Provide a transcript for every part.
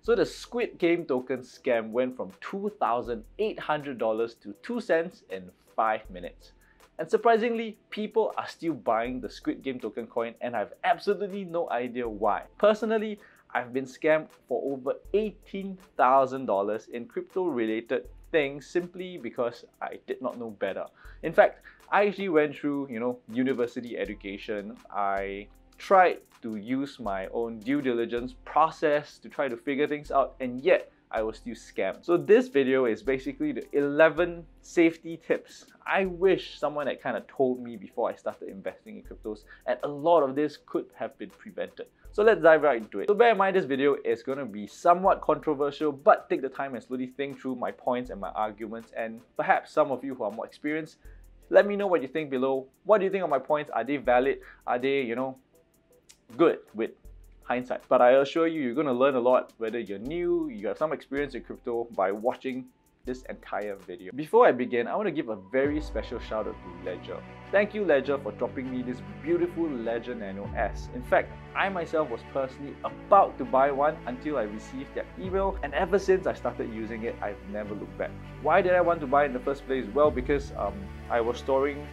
So the Squid Game token scam went from $2,800 to 2 cents in 5 minutes. And surprisingly, people are still buying the Squid Game token coin, and I have absolutely no idea why. Personally, I've been scammed for over $18,000 in crypto-related things simply because I did not know better. In fact, I actually went through, university education. I tried to use my own due diligence process to try to figure things out, and yet I was still scammed. So this video is basically the 11 safety tips I wish someone had kind of told me before I started investing in cryptos, and a lot of this could have been prevented. So let's dive right into it. So bear in mind, this video is going to be somewhat controversial, but take the time and slowly think through my points and my arguments, and perhaps some of you who are more experienced, let me know what you think below. What do you think of my points? Are they valid? Are they, good with hindsight? But I assure you, you're going to learn a lot, whether you're new, you have some experience in crypto, by watching this entire video. Before I begin, I want to give a very special shout out to Ledger. Thank you, Ledger, for dropping me this beautiful Ledger Nano S. In fact, I myself was personally about to buy one until I received that email, and ever since I started using it, I've never looked back. Why did I want to buy it in the first place? Well, because I was storing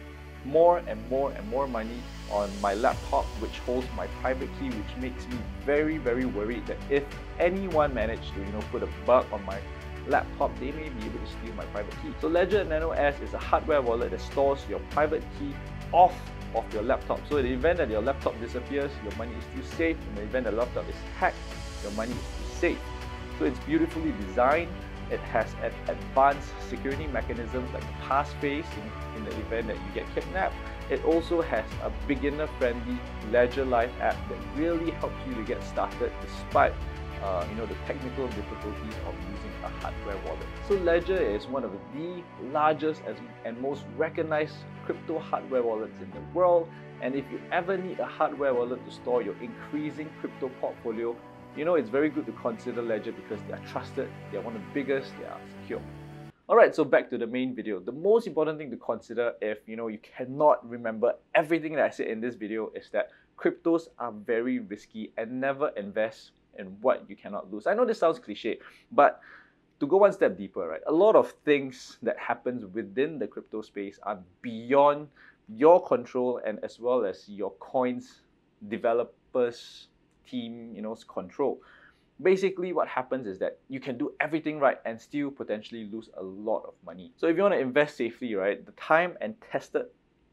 more and more money on my laptop, which holds my private key, which makes me very worried that if anyone managed to put a bug on my laptop, they may be able to steal my private key. So Ledger Nano S is a hardware wallet that stores your private key off of your laptop. So in the event that your laptop disappears, your money is still safe. In the event the laptop is hacked, your money is still safe. So it's beautifully designed. It has an advanced security mechanisms like passphrase in the event that you get kidnapped. It also has a beginner-friendly Ledger Live app that really helps you to get started despite the technical difficulties of using a hardware wallet. So Ledger is one of the largest and most recognized crypto hardware wallets in the world. And if you ever need a hardware wallet to store your increasing crypto portfolio, it's very good to consider Ledger because they are trusted, they are one of the biggest, they are secure. Alright, so back to the main video. The most important thing to consider if you cannot remember everything that I said in this video is that cryptos are very risky, and never invest in what you cannot lose. I know this sounds cliche, but to go one step deeper, right? A lot of things that happens within the crypto space are beyond your control, and as well as your coins developers team's control. Basically, what happens is that you can do everything right and still potentially lose a lot of money. So if you want to invest safely, right, the time and tested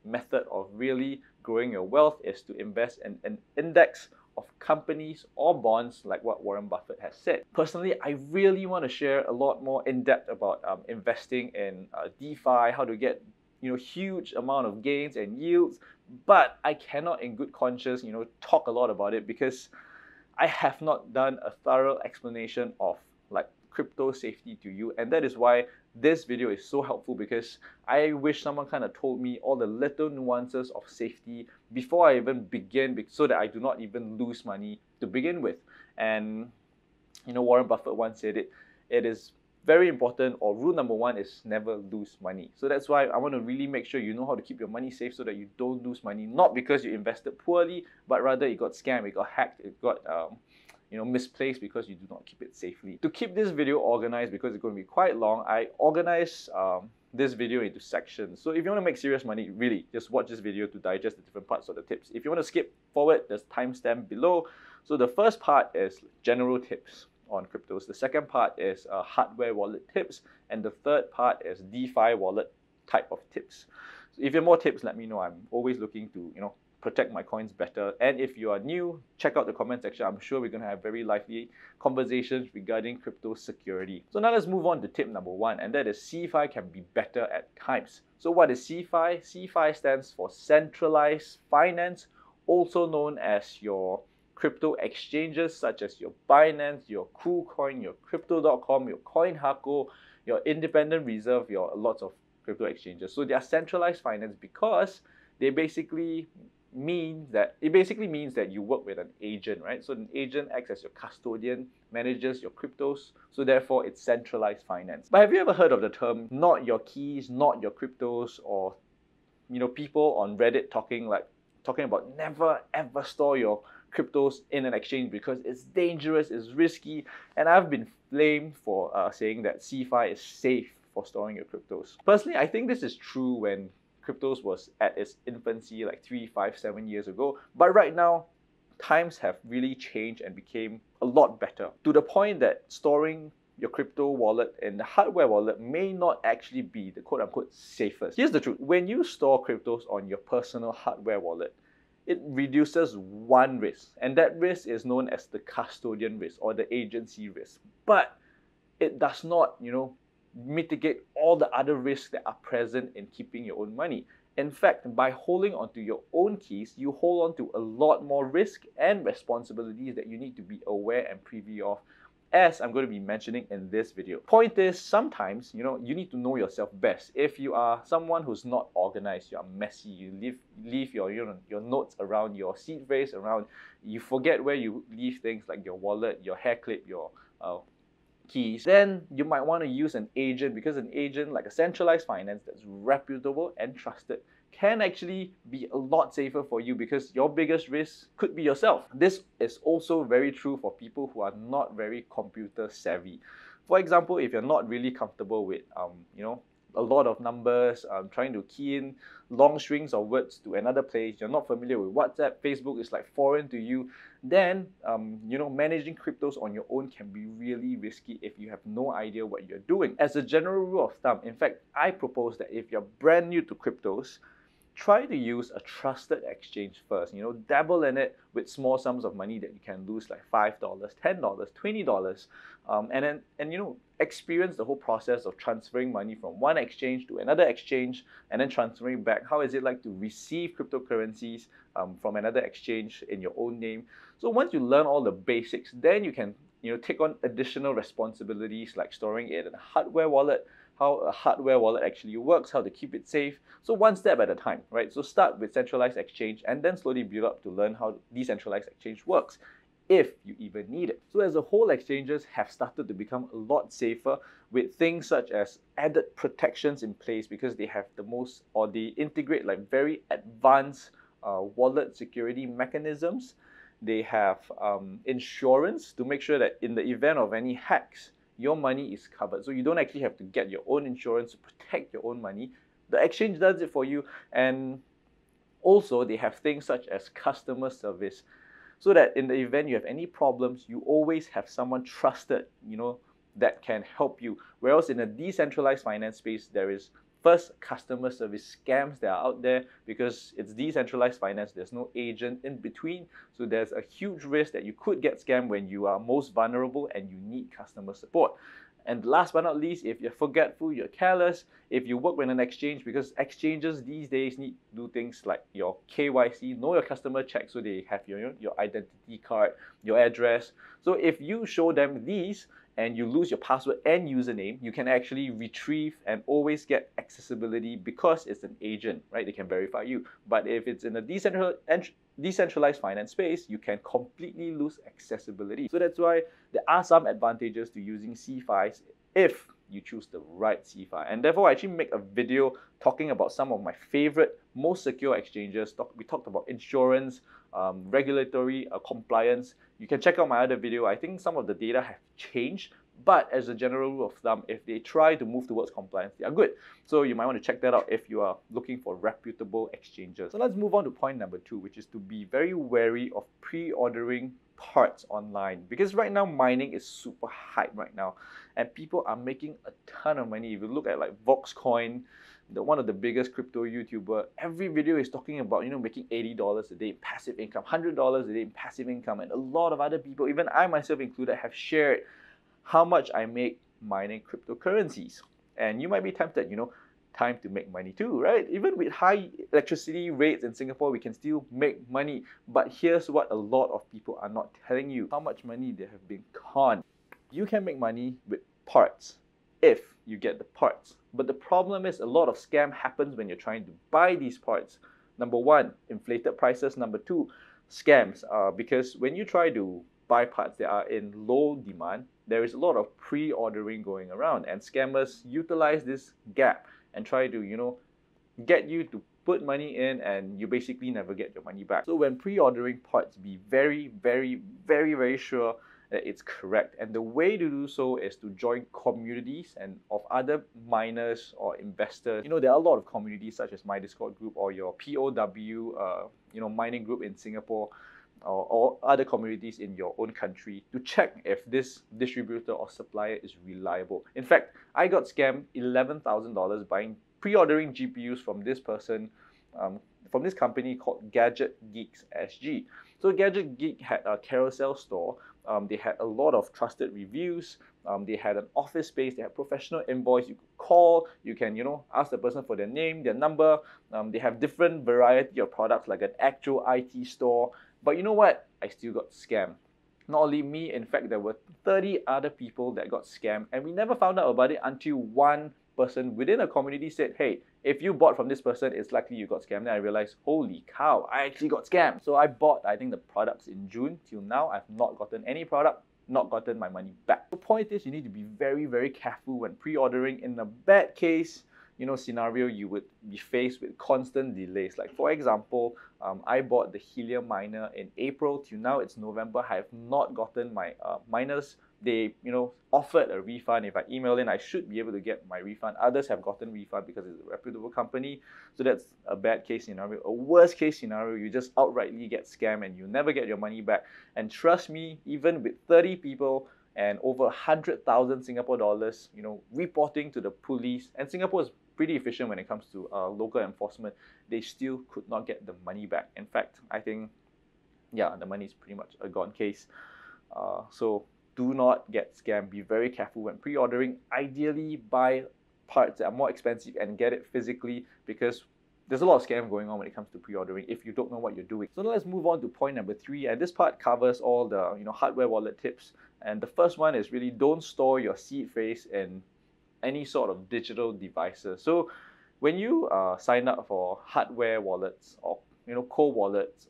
method of really growing your wealth is to invest in an index of companies or bonds, like what Warren Buffett has said. Personally, I really want to share a lot more in depth about investing in DeFi, how to get huge amount of gains and yields, but I cannot in good conscience talk a lot about it because I have not done a thorough explanation of crypto safety to you, and that is why this video is so helpful, because I wish someone kind of told me all the little nuances of safety before I even begin, so that I do not even lose money to begin with. And Warren Buffett once said it is very important, or rule number one is never lose money. So that's why I want to really make sure you know how to keep your money safe so that you don't lose money, not because you invested poorly, but rather it got scammed, it got hacked, it got misplaced because you do not keep it safely. To keep this video organized, because it's going to be quite long, I organized this video into sections. So if you want to make serious money, really just watch this video to digest the different parts of the tips. If you want to skip forward, there's timestamp below. So the first part is general tips on cryptos. The second part is hardware wallet tips, and the third part is DeFi wallet type of tips. So if you have more tips, let me know. I'm always looking to protect my coins better. And if you are new, check out the comment section. I'm sure we're going to have very lively conversations regarding crypto security. So now let's move on to tip number one, and that is CeFi can be better at times. So what is CeFi? CeFi stands for centralized finance, also known as your crypto exchanges such as your Binance, your KuCoin, your Crypto.com, your CoinHako, your Independent Reserve, your lots of crypto exchanges. So they are centralized finance because they basically means that you work with an agent, right? So an agent acts as your custodian, manages your cryptos, so therefore it's centralized finance. But have you ever heard of the term not your keys, not your cryptos, or people on Reddit talking about never ever store your cryptos in an exchange because it's dangerous, it's risky, and I've been blamed for saying that CeFi is safe for storing your cryptos. Personally, I think this is true when cryptos was at its infancy like 3, 5, 7 years ago, but right now times have really changed and became a lot better, to the point that storing your crypto wallet and the hardware wallet may not actually be the quote-unquote safest. Here's the truth. When you store cryptos on your personal hardware wallet, it reduces one risk, and that risk is known as the custodian risk or the agency risk. But it does not, mitigate all the other risks that are present in keeping your own money. In fact, by holding onto your own keys, you hold on to a lot more risk and responsibilities that you need to be aware and privy of, as I'm going to be mentioning in this video. Point is, sometimes, you need to know yourself best. If you are someone who's not organized, you're messy, you leave your notes around, your seed phrase around, you forget where you leave things like your wallet, your hair clip, your keys, then you might want to use an agent, because an agent like a centralized finance that's reputable and trusted can actually be a lot safer for you, because your biggest risk could be yourself. This is also very true for people who are not very computer savvy. For example, if you're not really comfortable with a lot of numbers, trying to key in long strings of words to another place, you're not familiar with WhatsApp, Facebook is like foreign to you, then managing cryptos on your own can be really risky if you have no idea what you're doing. As a general rule of thumb, in fact, I propose that if you're brand new to cryptos, try to use a trusted exchange first. Dabble in it with small sums of money that you can lose, like $5, $10, $20, and experience the whole process of transferring money from one exchange to another exchange and then transferring back. How is it like to receive cryptocurrencies from another exchange in your own name? So once you learn all the basics, then you can take on additional responsibilities like storing it in a hardware wallet, how a hardware wallet actually works, how to keep it safe. So one step at a time, right? So start with centralized exchange and then slowly build up to learn how decentralized exchange works, if you even need it. So as a whole, exchanges have started to become a lot safer with things such as added protections in place, because they have they integrate like very advanced wallet security mechanisms. They have insurance to make sure that in the event of any hacks, your money is covered. So you don't actually have to get your own insurance to protect your own money. The exchange does it for you. And also they have things such as customer service, so that in the event you have any problems, you always have someone trusted, that can help you. Whereas in a decentralized finance space, there is first customer service scams that are out there, because it's decentralized finance, there's no agent in between. So there's a huge risk that you could get scammed when you are most vulnerable and you need customer support. And last but not least, if you're forgetful, you're careless, if you work with an exchange, because exchanges these days need to do things like your KYC, know your customer check, so they have your identity card, your address. So if you show them these and you lose your password and username, you can actually retrieve and always get accessibility, because it's an agent, right? They can verify you. But if it's in a decentralized finance space, you can completely lose accessibility. So that's why there are some advantages to using CeFis if you choose the right CeFi. And therefore, I actually make a video talking about some of my favorite, most secure exchanges. We talked about insurance, regulatory compliance. You can check out my other video. I think some of the data have changed, but as a general rule of thumb, if they try to move towards compliance, they are good. So you might want to check that out if you are looking for reputable exchanges. So let's move on to point number 2, which is to be very wary of pre-ordering parts online, because right now mining is super hype right now and people are making a ton of money. If you look at like Voxcoin, one of the biggest crypto YouTuber, every video is talking about making $80 a day in passive income, $100 a day in passive income, and a lot of other people, even I myself included, have shared how much I make mining cryptocurrencies. And you might be tempted, time to make money too, right? Even with high electricity rates in Singapore, we can still make money. But here's what a lot of people are not telling you: how much money they have been conned. You can make money with parts if you get the parts. But the problem is, a lot of scam happens when you're trying to buy these parts. Number 1, inflated prices. Number 2, scams. Because when you try to buy parts that are in low demand, there is a lot of pre-ordering going around, and scammers utilize this gap and try to, get you to put money in and you basically never get your money back. So when pre-ordering parts, be very, very, very, very sure that it's correct. And the way to do so is to join communities and of other miners or investors. You know, there are a lot of communities such as my Discord group or your POW, mining group in Singapore, or other communities in your own country to check if this distributor or supplier is reliable. In fact, I got scammed $11,000 buying pre-ordering GPUs from this person, from this company called Gadget Geeks SG. So Gadget Geek had a carousel store. They had a lot of trusted reviews. They had an office space. They had professional invoice. You could call. You can, ask the person for their name, their number. They have different variety of products like an actual IT store. But you know what? I still got scammed. Not only me, in fact, there were 30 other people that got scammed, and we never found out about it until one person within a community said, hey, if you bought from this person, it's likely you got scammed. Then I realized, holy cow, I actually got scammed. So I bought, I think, the products in June. Till now, I've not gotten any product, not gotten my money back. The point is, you need to be very, very careful when pre-ordering. In a bad case, scenario, you would be faced with constant delays. Like for example, I bought the Helium miner in April. Till now it's November. I have not gotten my miners. They, offered a refund. If I email in, I should be able to get my refund. Others have gotten refund because it's a reputable company. So that's a bad case scenario. A worst case scenario, you just outrightly get scammed and you never get your money back. And trust me, even with 30 people and over 100,000 Singapore dollars, reporting to the police, and Singapore is pretty efficient when it comes to local enforcement, they still could not get the money back. In fact, I think, the money is pretty much a gone case. So do not get scammed. Be very careful when pre-ordering. Ideally, buy parts that are more expensive and get it physically, because there's a lot of scam going on when it comes to pre-ordering if you don't know what you're doing. So now let's move on to point number 3, and this part covers all the hardware wallet tips. And the first one is really don't store your seed phrase in any sort of digital devices. So when you sign up for hardware wallets or cold wallets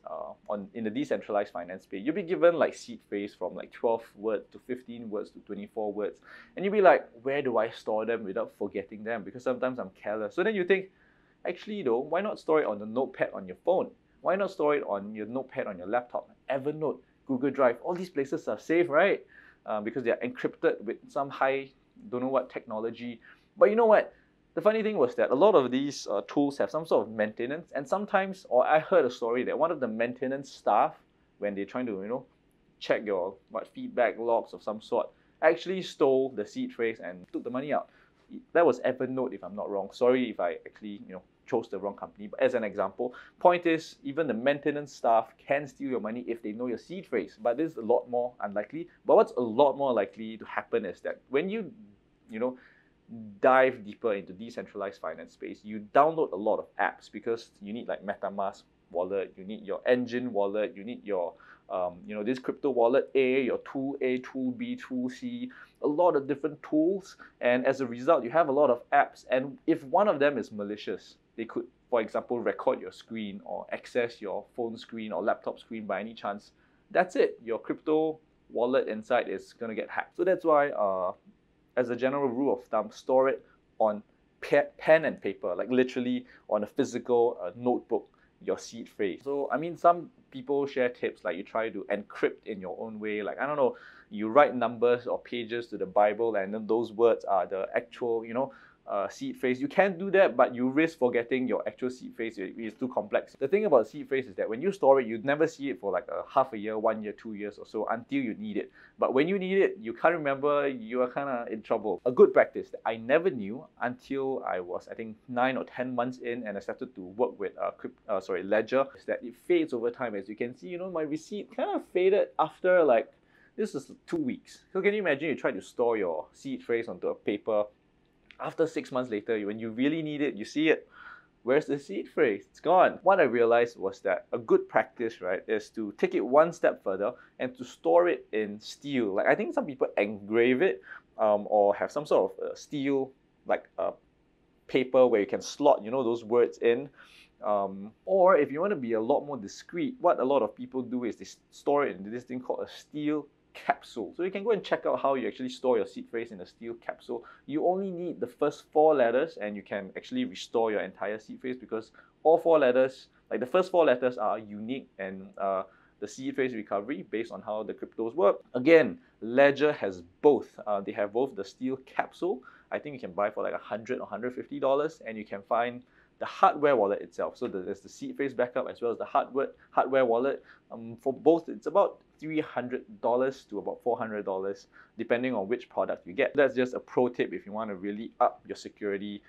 in the decentralized finance space, you'll be given like seed phrase from like 12 words to 15 words to 24 words, and you'll be like, where do I store them without forgetting them? Because sometimes I'm careless. So then you think, actually though, why not store it on the notepad on your phone? Why not store it on your notepad on your laptop? Evernote, Google Drive, all these places are safe, right? Because they are encrypted with some high, don't know what technology. But you know what? The funny thing was that a lot of these tools have some sort of maintenance, and sometimes, or I heard a story that one of the maintenance staff, when they're trying to, check your feedback logs of some sort, actually stole the seed phrase and took the money out. That was Evernote, if I'm not wrong. Sorry if I actually, chose the wrong company. But as an example, point is, even the maintenance staff can steal your money if they know your seed phrase. But this is a lot more unlikely. But what's a lot more likely to happen is that when you, dive deeper into decentralized finance space, you download a lot of apps because you need like MetaMask wallet, you need your Engine wallet, you need your this crypto wallet A, your tool A, tool B, tool C, a lot of different tools, and as a result you have a lot of apps, and if one of them is malicious, they could, for example, record your screen or access your phone screen or laptop screen by any chance. That's it, your crypto wallet inside is going to get hacked. So that's why as a general rule of thumb, store it on pen and paper, like literally on a physical notebook, your seed phrase. So, I mean, some people share tips like you try to encrypt in your own way. Like, I don't know, you write numbers or pages to the Bible and then those words are the actual, seed phrase. You can do that, but you risk forgetting your actual seed phrase. It's too complex. The thing about seed phrase is that when you store it, you'd never see it for like a half a year, 1 year, 2 years or so until you need it. But when you need it, you can't remember, you are kind of in trouble. A good practice that I never knew until I was, I think, 9 or 10 months in and I started to work with Ledger, is that it fades over time. As you can see, my receipt kind of faded after like, this is 2 weeks. So can you imagine you try to store your seed phrase onto a paper? After 6 months later, when you really need it, you see it. Where's the seed phrase? It's gone. What I realized was that a good practice, right, is to take it one step further and to store it in steel. Like I think some people engrave it or have some sort of steel like paper where you can slot, those words in. Or if you want to be a lot more discreet, what a lot of people do is they store it in this thing called a steel capsule. So you can go and check out how you actually store your seed phrase in a steel capsule. You only need the first 4 letters and you can actually restore your entire seed phrase, because all 4 letters, like the first 4 letters, are unique and the seed phrase recovery based on how the cryptos work. Again, Ledger has both. They have both the steel capsule. I think you can buy for like $100 or $150, and you can find the hardware wallet itself. So there's the seed phrase backup as well as the hardware wallet. For both, it's about $300 to about $400, depending on which product you get. That's just a pro tip if you want to really up your security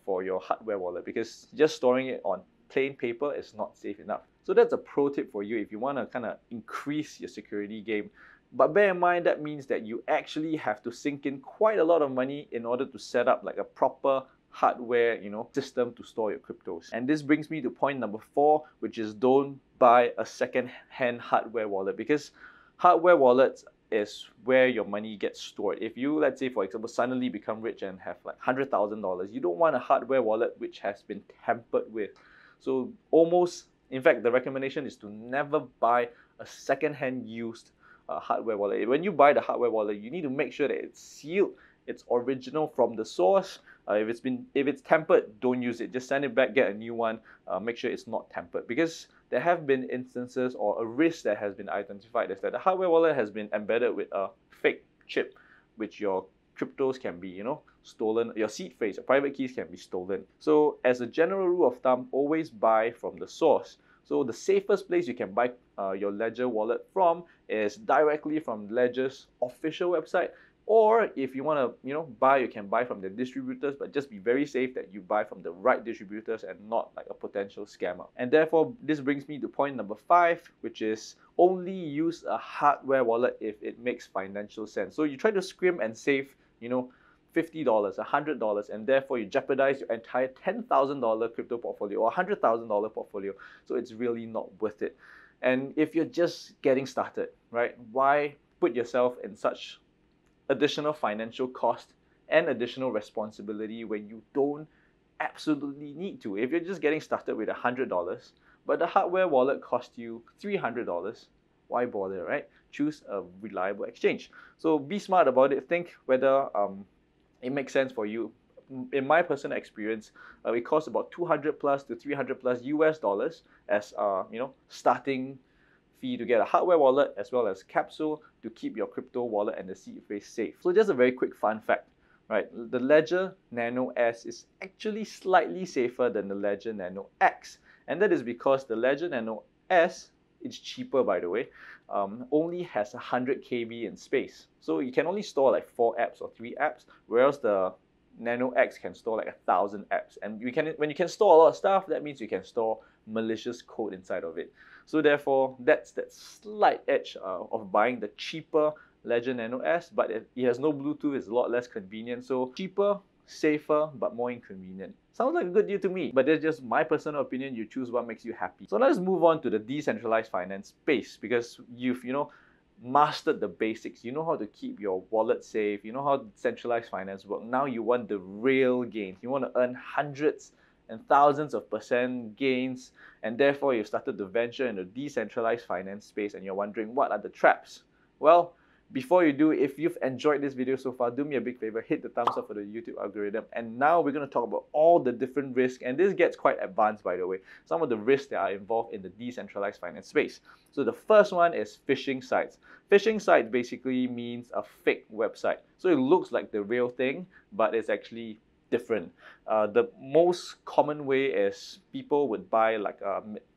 for your hardware wallet, because just storing it on plain paper is not safe enough. So that's a pro tip for you if you want to kind of increase your security game. But bear in mind, that means that you actually have to sink in quite a lot of money in order to set up like a proper hardware, system to store your cryptos. And this brings me to point number 4, which is don't buy a second-hand hardware wallet, because hardware wallets is where your money gets stored. If you, let's say for example, suddenly become rich and have like $100,000, you don't want a hardware wallet which has been tampered with. So in fact, the recommendation is to never buy a second-hand used hardware wallet. When you buy the hardware wallet, you need to make sure that it's sealed, it's original from the source. If it's tampered, don't use it. Just send it back, get a new one. Make sure it's not tampered, because there have been instances, or a risk that has been identified, is that the hardware wallet has been embedded with a fake chip, which your cryptos can be, stolen. Your seed phrase, your private keys can be stolen. So as a general rule of thumb, always buy from the source. So the safest place you can buy your Ledger wallet from is directly from Ledger's official website. Or if you want to, buy, you can buy from the distributors, but just be very safe that you buy from the right distributors and not like a potential scammer. And therefore, this brings me to point number 5, which is only use a hardware wallet if it makes financial sense. So you try to scrimp and save, $50, $100, and therefore you jeopardize your entire $10,000 crypto portfolio or $100,000 portfolio. So it's really not worth it. And if you're just getting started, right, why put yourself in such additional financial cost and additional responsibility when you don't absolutely need to? If you're just getting started with $100, but the hardware wallet costs you $300, why bother, right? Choose a reliable exchange. So be smart about it. Think whether it makes sense for you. In my personal experience, it costs about $200 plus to $300 plus US dollars as starting fee to get a hardware wallet as well as capsule to keep your crypto wallet and the seed phrase safe. So just a very quick fun fact, right? The Ledger Nano S is actually slightly safer than the Ledger Nano X, and that is because the Ledger Nano S, it's cheaper by the way, only has 100 KB in space. So you can only store like 4 apps or 3 apps, whereas the Nano X can store like 1,000 apps. And when you can store a lot of stuff, that means you can store malicious code inside of it. So therefore, that's that slight edge of buying the cheaper Ledger Nano S, but it has no Bluetooth, it's a lot less convenient. So cheaper, safer, but more inconvenient. Sounds like a good deal to me, but that's just my personal opinion. You choose what makes you happy. So let's move on to the decentralized finance space, because you've mastered the basics. You know how to keep your wallet safe. You know how decentralized finance works. Now you want the real gains. You want to earn hundreds and thousands of % gains, and therefore you've started to venture in the decentralized finance space, and you're wondering what are the traps. Well, before you do, if you've enjoyed this video so far, do me a big favor, hit the thumbs up for the YouTube algorithm. And now we're going to talk about all the different risks, and this gets quite advanced by the way, some of the risks that are involved in the decentralized finance space. So the first one is phishing sites. Phishing site basically means a fake website. So it looks like the real thing, but it's actually different. The most common way is people would buy like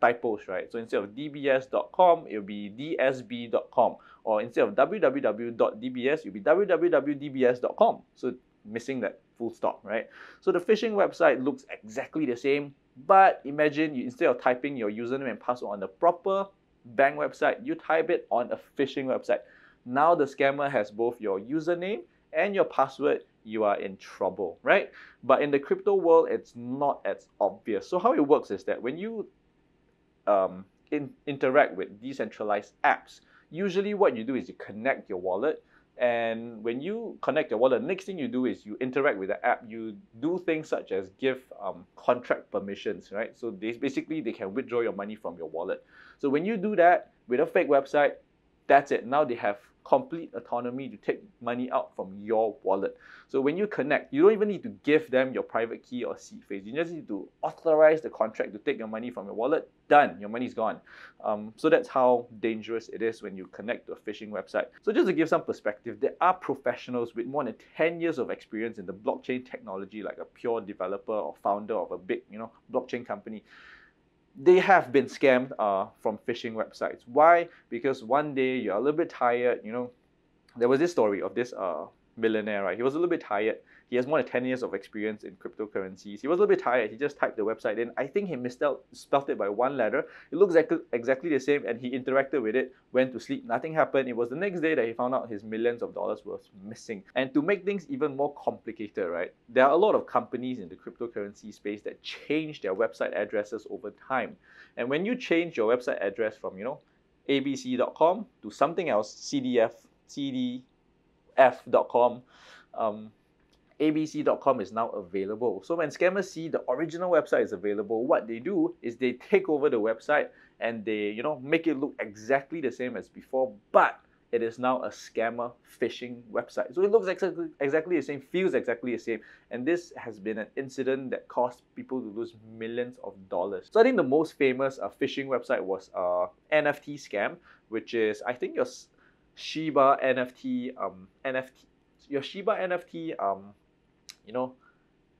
typos, right? So instead of dbs.com, it'll be dsb.com, or instead of www.dbs, it'll be www.dbs.com. So missing that full stop, right? So the phishing website looks exactly the same, but imagine you, instead of typing your username and password on the proper bank website, you type it on a phishing website. Now the scammer has both your username and your password. You are in trouble, right? But in the crypto world, it's not as obvious. So how it works is that when you interact with decentralized apps, usually what you do is you connect your wallet. And when you connect your wallet, the next thing you do is you interact with the app. You do things such as give contract permissions, right? So they can withdraw your money from your wallet. So when you do that with a fake website, that's it. Now they have complete autonomy to take money out from your wallet. So when you connect, you don't even need to give them your private key or seed phrase. You just need to authorize the contract to take your money from your wallet. Done. Your money's gone. So that's how dangerous it is when you connect to a phishing website. So just to give some perspective, there are professionals with more than 10 years of experience in the blockchain technology, like a pure developer or founder of a big, blockchain company. They have been scammed from phishing websites. Why? Because one day you're a little bit tired. There was this story of this millionaire, right? He was a little bit tired. He has more than 10 years of experience in cryptocurrencies. He was a little bit tired. He just typed the website in. I think he spelled it by one letter. It looks exactly the same, and he interacted with it, went to sleep. Nothing happened. It was the next day that he found out his millions of dollars was missing. And to make things even more complicated, right, there are a lot of companies in the cryptocurrency space that change their website addresses over time. And when you change your website address from, abc.com to something else, cdf.com, abc.com is now available. So when scammers see the original website is available, what they do is they take over the website and they, make it look exactly the same as before, but it is now a scammer phishing website. So it looks exactly the same, feels exactly the same, and this has been an incident that caused people to lose millions of dollars. So I think the most famous phishing website was NFT scam, which is, I think, your Shiba NFT,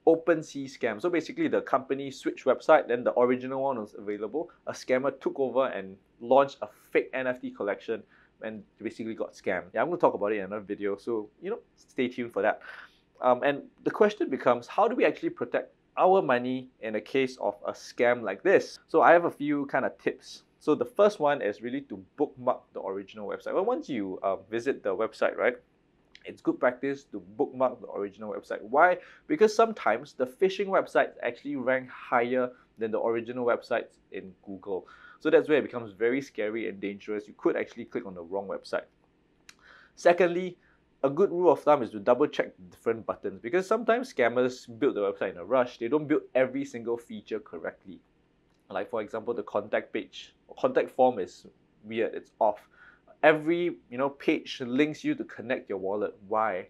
OpenSea scam. So basically the company switched website, then the original one was available. A scammer took over and launched a fake NFT collection and basically got scammed. Yeah, I'm going to talk about it in another video, so stay tuned for that. And the question becomes, how do we actually protect our money in a case of a scam like this? So I have a few kind of tips. So the first one is really to bookmark the original website. Well, once you visit the website, right, it's good practice to bookmark the original website. Why? Because sometimes the phishing websites actually rank higher than the original websites in Google. So that's where it becomes very scary and dangerous. You could actually click on the wrong website. Secondly, a good rule of thumb is to double check different buttons, because sometimes scammers build the website in a rush. They don't build every single feature correctly. Like for example, the contact page or contact form is weird, it's off. Every page links you to connect your wallet. Why?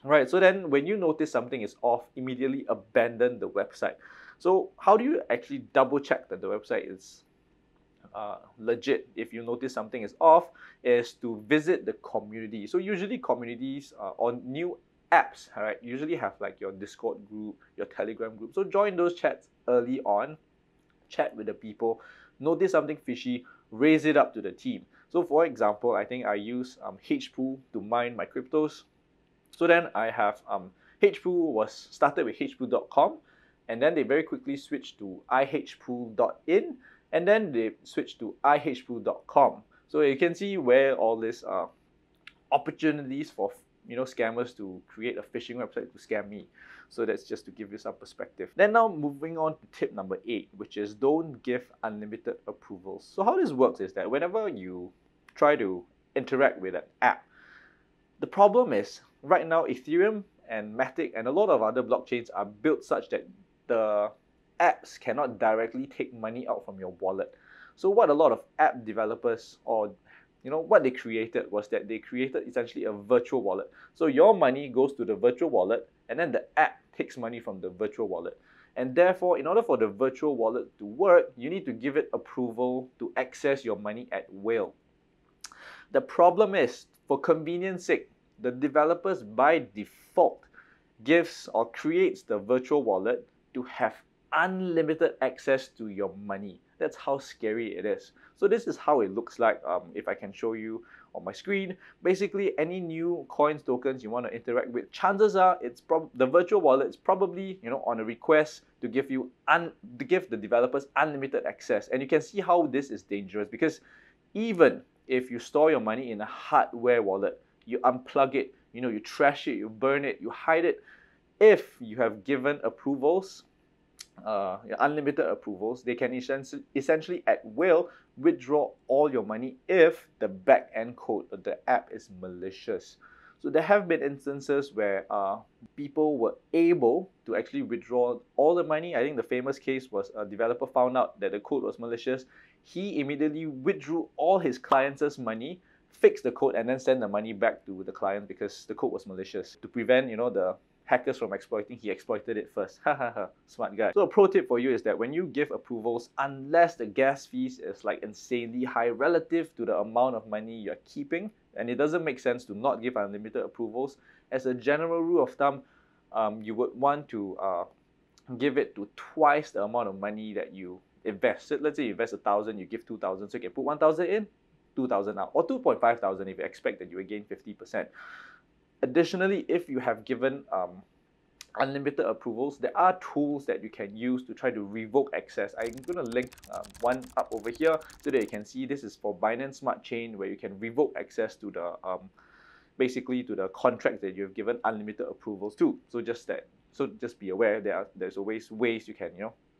Right, so then when you notice something is off, immediately abandon the website. So how do you actually double check that the website is legit? If you notice something is off, is to visit the community. So usually communities on new apps, right, usually have like your Discord group, your Telegram group. So join those chats early on, chat with the people, notice something fishy, raise it up to the team. So for example, I think I use Hpool to mine my cryptos. So then I have Hpool was started with hpool.com, and then they very quickly switched to ihpool.in, and then they switched to ihpool.com. So you can see where all these opportunities for scammers to create a phishing website to scam me. So that's just to give you some perspective. Then now moving on to tip number 8, which is don't give unlimited approvals. So how this works is that whenever you try to interact with an app, the problem is right now Ethereum and Matic and a lot of other blockchains are built such that the apps cannot directly take money out from your wallet. So what a lot of app developers or what they created was that they created essentially a virtual wallet. So your money goes to the virtual wallet, and then the app takes money from the virtual wallet. And therefore, in order for the virtual wallet to work, you need to give it approval to access your money at will. The problem is, for convenience sake, the developers by default gives or creates the virtual wallet to have unlimited access to your money. That's how scary it is. So this is how it looks like if I can show you on my screen. Basically, any new coins, tokens you want to interact with, chances are the virtual wallet is probably on a request to give the developers unlimited access. And you can see how this is dangerous, because even if you store your money in a hardware wallet, you unplug it, you trash it, you burn it, you hide it. If you have given approvals, unlimited approvals, they can essentially at will withdraw all your money if the back-end code of the app is malicious. So there have been instances where people were able to actually withdraw all the money. I think the famous case was a developer found out that the code was malicious. He immediately withdrew all his clients' money fix the code and then send the money back to the client because the code was malicious. To prevent, the hackers from exploiting, he exploited it first. Smart guy. So a pro tip for you is that when you give approvals, unless the gas fees is like insanely high relative to the amount of money you're keeping, and it doesn't make sense to not give unlimited approvals, as a general rule of thumb, you would want to give it to twice the amount of money that you invest. So let's say you invest 1,000, you give 2,000, so you can put 1,000 in, 2,000 out, or 2,500 if you expect that you will gain 50%. Additionally, if you have given unlimited approvals, there are tools that you can use to try to revoke access. I'm going to link one up over here so that you can see this is for Binance Smart Chain, where you can revoke access to the basically to the contract that you've given unlimited approvals to. So just be aware there's always ways you can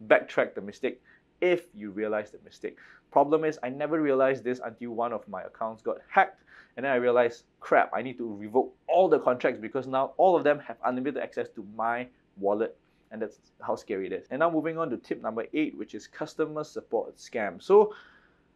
backtrack the mistake if you realize the mistake. Problem is, I never realized this until one of my accounts got hacked, and then I realized, crap, I need to revoke all the contracts because now all of them have unlimited access to my wallet, and that's how scary it is. And now moving on to tip number 8, which is customer support scam. So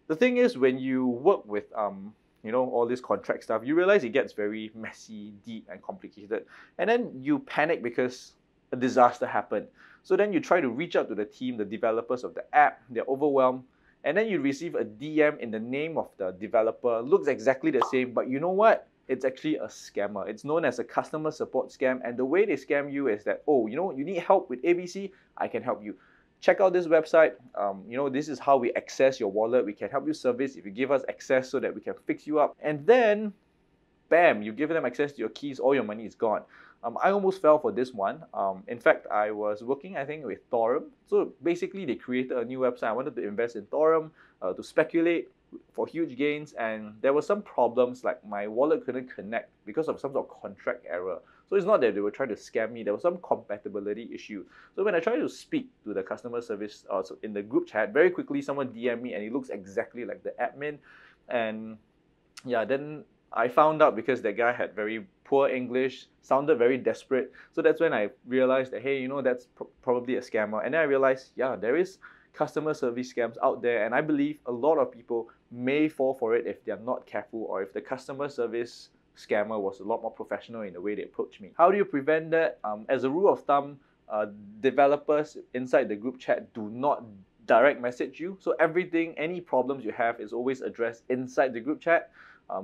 the thing is, when you work with all this contract stuff, you realize it gets very messy, deep, and complicated, and then you panic because a disaster happened. So then you try to reach out to the team, the developers of the app, they're overwhelmed, and then you receive a DM in the name of the developer, looks exactly the same, but you know what? It's actually a scammer. It's known as a customer support scam, and the way they scam you is that, you need help with ABC, I can help you. Check out this website, this is how we access your wallet, we can help you service if you give us access so that we can fix you up. And then, bam, you give them access to your keys, all your money is gone. I almost fell for this one. In fact, I was working, I think, with Thorum. So basically, they created a new website. I wanted to invest in Thorum to speculate for huge gains, and there were some problems, like my wallet couldn't connect because of some sort of contract error. So it's not that they were trying to scam me, there was some compatibility issue. So when I tried to speak to the customer service in the group chat, very quickly someone DM'd me and it looks exactly like the admin. And yeah, then I found out because that guy had very poor English, sounded very desperate. So that's when I realized that, hey, that's probably a scammer. And then I realized, yeah, there is customer service scams out there, and I believe a lot of people may fall for it if they're not careful, or if the customer service scammer was a lot more professional in the way they approach me. How do you prevent that? As a rule of thumb, developers inside the group chat do not direct message you. So any problems you have is always addressed inside the group chat.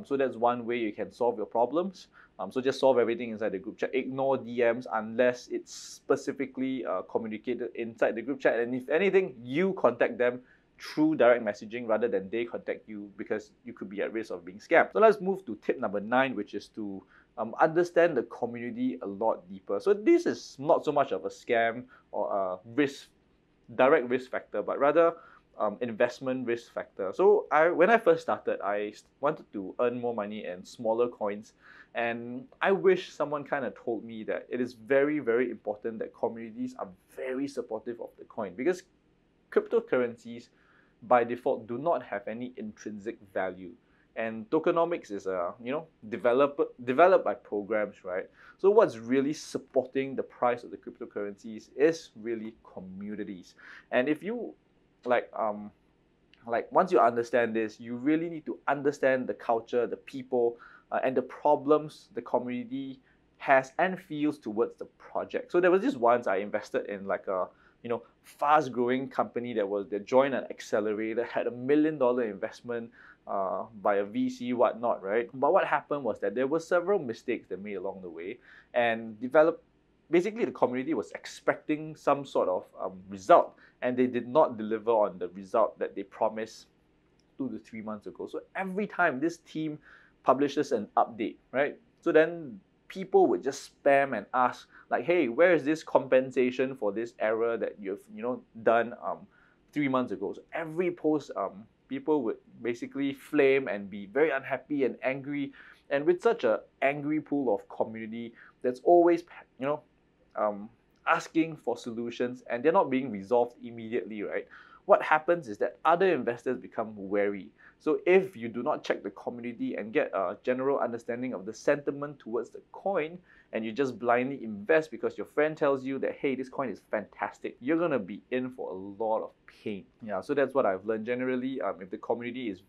So that's one way you can solve your problems. So just solve everything inside the group chat. Ignore DMs unless it's specifically communicated inside the group chat. And if anything, you contact them through direct messaging rather than they contact you, because you could be at risk of being scammed. So let's move to tip number 9, which is to understand the community a lot deeper. So this is not so much of a scam or a direct risk factor, but rather investment risk factor. So when I first started, I wanted to earn more money in smaller coins, and I wish someone kind of told me that it is very, very important that communities are very supportive of the coin, because cryptocurrencies by default do not have any intrinsic value, and tokenomics is developed by programs, right? So what's really supporting the price of the cryptocurrencies is really communities. And if you once you understand this, you really need to understand the culture, the people, and the problems the community has and feels towards the project. So there was this once I invested in like a fast growing company that joined an accelerator, had $1 million investment by a VC, whatnot, right? But what happened was that there were several mistakes they made along the way, and basically the community was expecting some sort of result, and they did not deliver on the result that they promised 2 to 3 months ago. So every time this team publishes an update, right? So then people would just spam and ask like, hey, where is this compensation for this error that you've done 3 months ago? So every post, people would basically flame and be very unhappy and angry. And with such an angry pool of community that's always asking for solutions, and they're not being resolved immediately, right? What happens is that other investors become wary. So if you do not check the community and get a general understanding of the sentiment towards the coin, and you just blindly invest because your friend tells you that, hey, this coin is fantastic, you're going to be in for a lot of pain. Yeah, so that's what I've learned. Generally, if the community is,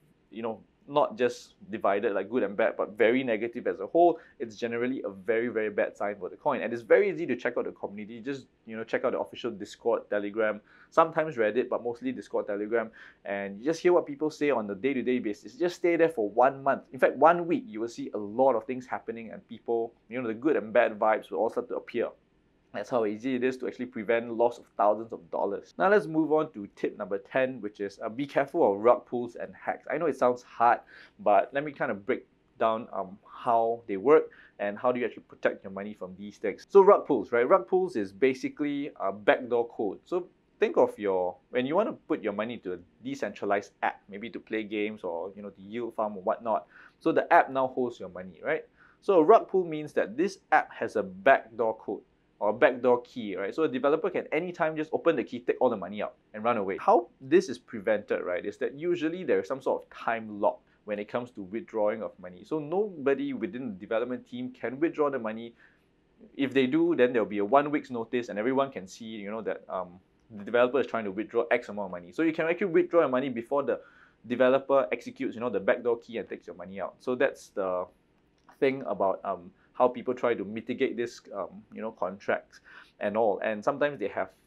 not just divided like good and bad, but very negative as a whole, it's generally a very, very bad sign for the coin. And it's very easy to check out the community. Just check out the official Discord, Telegram, sometimes Reddit, but mostly Discord, Telegram, and you just hear what people say on a day-to-day basis. Just stay there for 1 month. In fact, 1 week, you will see a lot of things happening, and people, the good and bad vibes will all start to appear. That's how easy it is to actually prevent loss of thousands of dollars. Now let's move on to tip number 10, which is be careful of rug pulls and hacks. I know it sounds hard, but let me kind of break down how they work and how do you actually protect your money from these things. So rug pulls, right? Rug pulls is basically a backdoor code. So think of when you want to put your money to a decentralized app, maybe to play games or to yield farm or whatnot. So the app now holds your money, right? So a rug pull means that this app has a backdoor code or backdoor key, right? So a developer can anytime just open the key, take all the money out and run away. How this is prevented, right, is that usually there is some sort of time lock when it comes to withdrawing of money. So nobody within the development team can withdraw the money. If they do, then there'll be a 1 week's notice and everyone can see, that the developer is trying to withdraw X amount of money. So you can actually withdraw your money before the developer executes, the backdoor key and takes your money out. So that's the thing about how people try to mitigate this, contracts and all. And sometimes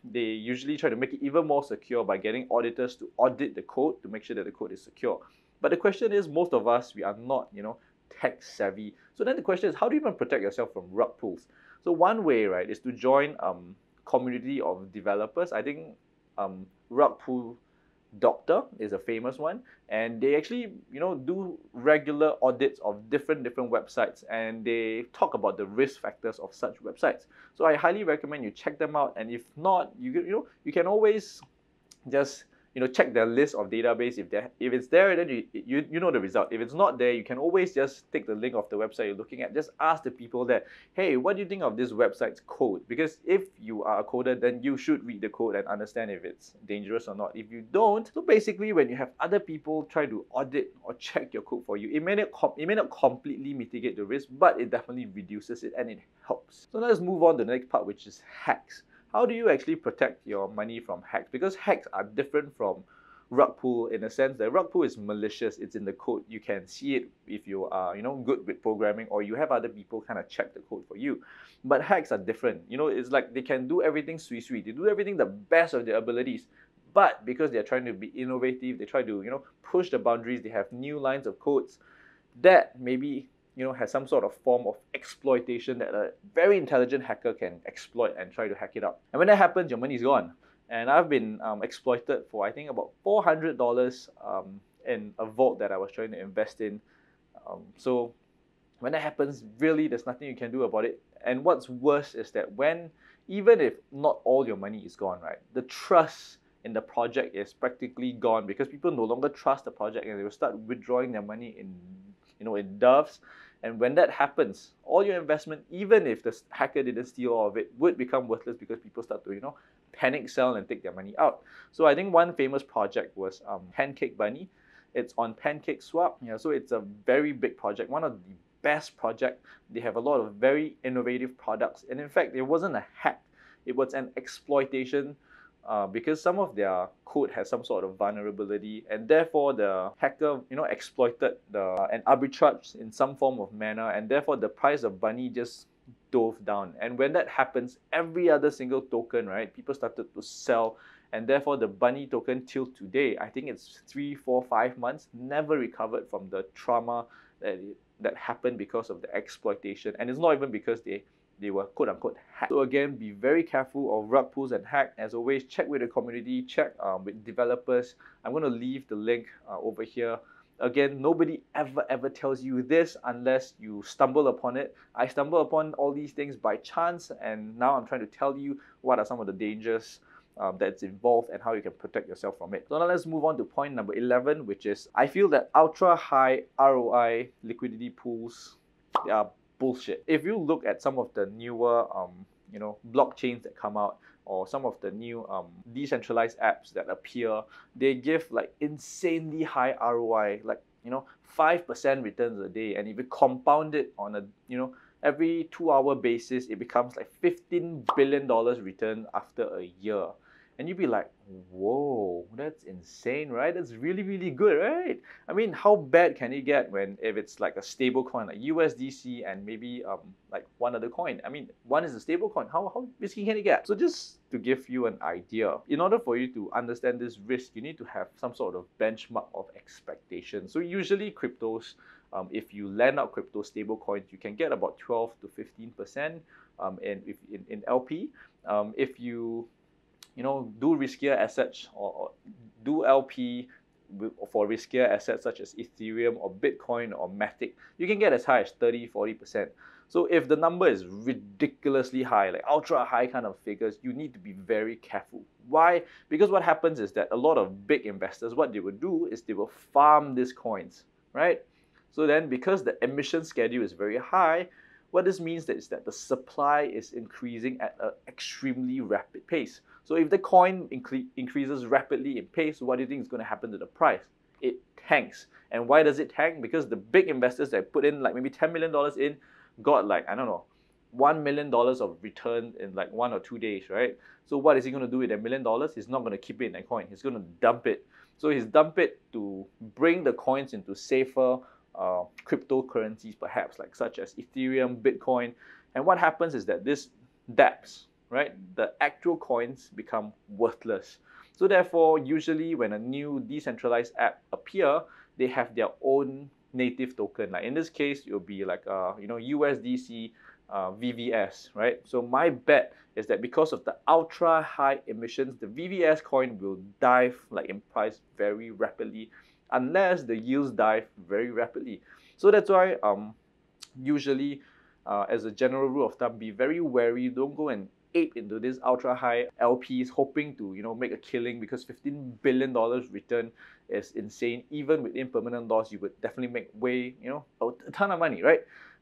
they usually try to make it even more secure by getting auditors to audit the code to make sure that the code is secure. But the question is, most of us, we are not, tech savvy. So then the question is, how do you even protect yourself from rug pulls? So one way, right, is to join community of developers. I think Rug Pull Doctor is a famous one, and they actually do regular audits of different websites, and they talk about the risk factors of such websites. So I highly recommend you check them out, and if not, you can always just check their list of database. If it's there, then you know the result. If it's not there, you can always just take the link of the website you're looking at. Just ask the people there, hey, what do you think of this website's code? Because if you are a coder, then you should read the code and understand if it's dangerous or not. If you don't, so basically when you have other people try to audit or check your code for you, it may not completely mitigate the risk, but it definitely reduces it and it helps. So let's move on to the next part, which is hacks. How do you actually protect your money from hacks? Because hacks are different from rug pull in a sense that rug pull is malicious. It's in the code. You can see it if you are good with programming, or you have other people kind of check the code for you. But hacks are different. It's like they can do everything sui. They do everything the best of their abilities. But because they're trying to be innovative, they try to push the boundaries. They have new lines of codes that maybe has some sort of form of exploitation that a very intelligent hacker can exploit and try to hack it up. And when that happens, your money is gone. And I've been exploited for, I think, about $400 in a vault that I was trying to invest in. So when that happens, really, there's nothing you can do about it. And what's worse is that even if not all your money is gone, right, the trust in the project is practically gone because people no longer trust the project and they will start withdrawing their money in doves. And when that happens, all your investment, even if the hacker didn't steal all of it, would become worthless because people start to panic sell and take their money out. So I think one famous project was Pancake Bunny. It's on PancakeSwap. So it's a very big project, one of the best projects. They have a lot of very innovative products, and in fact, it wasn't a hack, it was an exploitation. Because some of their code has some sort of vulnerability, and therefore the hacker exploited and arbitraged in some form of manner, and therefore the price of Bunny just dove down. And when that happens, every other single token, right, people started to sell, and therefore the Bunny token till today, I think it's 3, 4, 5 months, never recovered from the trauma that happened because of the exploitation. And it's not even because they were quote-unquote hacked. So again, be very careful of rug pulls and hacks. As always, check with the community, check with developers. I'm going to leave the link over here. Again, nobody ever tells you this unless you stumble upon it. I stumble upon all these things by chance, and now I'm trying to tell you what are some of the dangers that's involved and how you can protect yourself from it. So now let's move on to point number 11, which is I feel that ultra high ROI liquidity pools, they are bullshit. If you look at some of the newer blockchains that come out, or some of the new decentralized apps that appear, they give like insanely high ROI, like 5% returns a day, and if you compound it on a every 2-hour basis, it becomes like $15 billion return after a year. And you'd be like, whoa, that's insane, right? That's really, really good, right? I mean, how bad can it get when if it's like a stable coin like USDC and maybe like one other coin? I mean, one is a stable coin. How risky can it get? So just to give you an idea, in order for you to understand this risk, you need to have some sort of benchmark of expectation. So usually cryptos, if you lend out crypto stable coins, you can get about 12 to 15% in LP. If you do riskier assets or do LP for riskier assets such as Ethereum or Bitcoin or Matic, you can get as high as 30-40%. So if the number is ridiculously high, like ultra high kind of figures, you need to be very careful. Why? Because what happens is that a lot of big investors, what they will do is they will farm these coins, right? So then because the emission schedule is very high, what this means is that the supply is increasing at an extremely rapid pace. So if the coin increases rapidly in pace, what do you think is going to happen to the price? It tanks. And why does it tank? Because the big investors that put in like maybe $10 million in got like, I don't know, $1 million of return in like 1 or 2 days, right? So what is he going to do with that $1 million? He's not going to keep it in that coin. He's going to dump it. So he's dump it to bring the coins into safer cryptocurrencies, perhaps like such as Ethereum, Bitcoin. And what happens is that this dApps, right, the actual coins become worthless. So therefore, usually when a new decentralized app appear, they have their own native token. Like in this case, it will be like USDC VVS, right? So my bet is that because of the ultra high emissions, the VVS coin will dive like in price very rapidly, unless the yields dive very rapidly. So that's why usually as a general rule of thumb, be very wary. Don't go and ape into this ultra high LPs hoping to make a killing, because $15 billion return is insane. Even with impermanent loss, you would definitely make way a ton of money, right?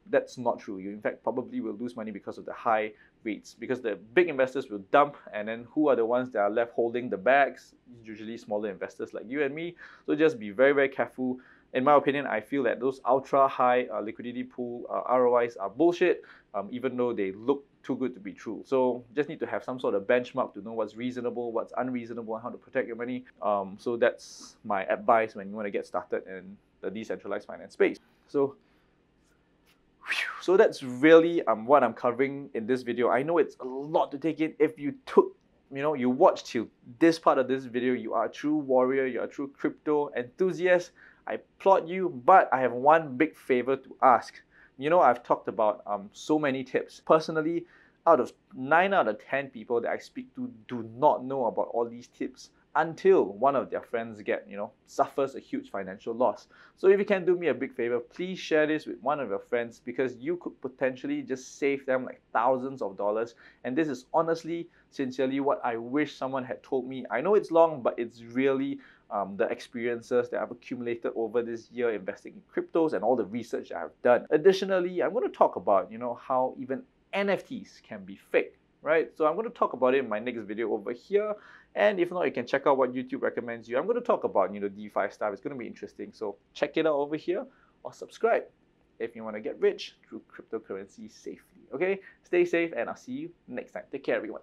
That's not true. You in fact probably will lose money because of the high rates, because the big investors will dump, and then who are the ones that are left holding the bags? Usually smaller investors like you and me. So just be very, very careful. In my opinion, I feel that those ultra high liquidity pool ROIs are bullshit, even though they look too good to be true. So just need to have some sort of benchmark to know what's reasonable, what's unreasonable, and how to protect your money. So that's my advice when you want to get started in the decentralized finance space. So that's really what I'm covering in this video. I know it's a lot to take in. If you took, you watched till this part of this video, you are a true warrior, you're a true crypto enthusiast. I applaud you, but I have one big favor to ask. I've talked about so many tips. Personally, out of 9 out of 10 people that I speak to do not know about all these tips until one of their friends suffers a huge financial loss. So if you can do me a big favor, please share this with one of your friends, because you could potentially just save them like thousands of dollars. And this is honestly, sincerely what I wish someone had told me. I know it's long, but it's really the experiences that I've accumulated over this year investing in cryptos and all the research that I've done. Additionally, I'm going to talk about how even NFTs can be fake, right? So I'm going to talk about it in my next video over here. And if not, you can check out what YouTube recommends you. I'm going to talk about DeFi stuff. It's going to be interesting. So check it out over here, or subscribe if you want to get rich through cryptocurrency safely. Okay? Stay safe, and I'll see you next time. Take care, everyone.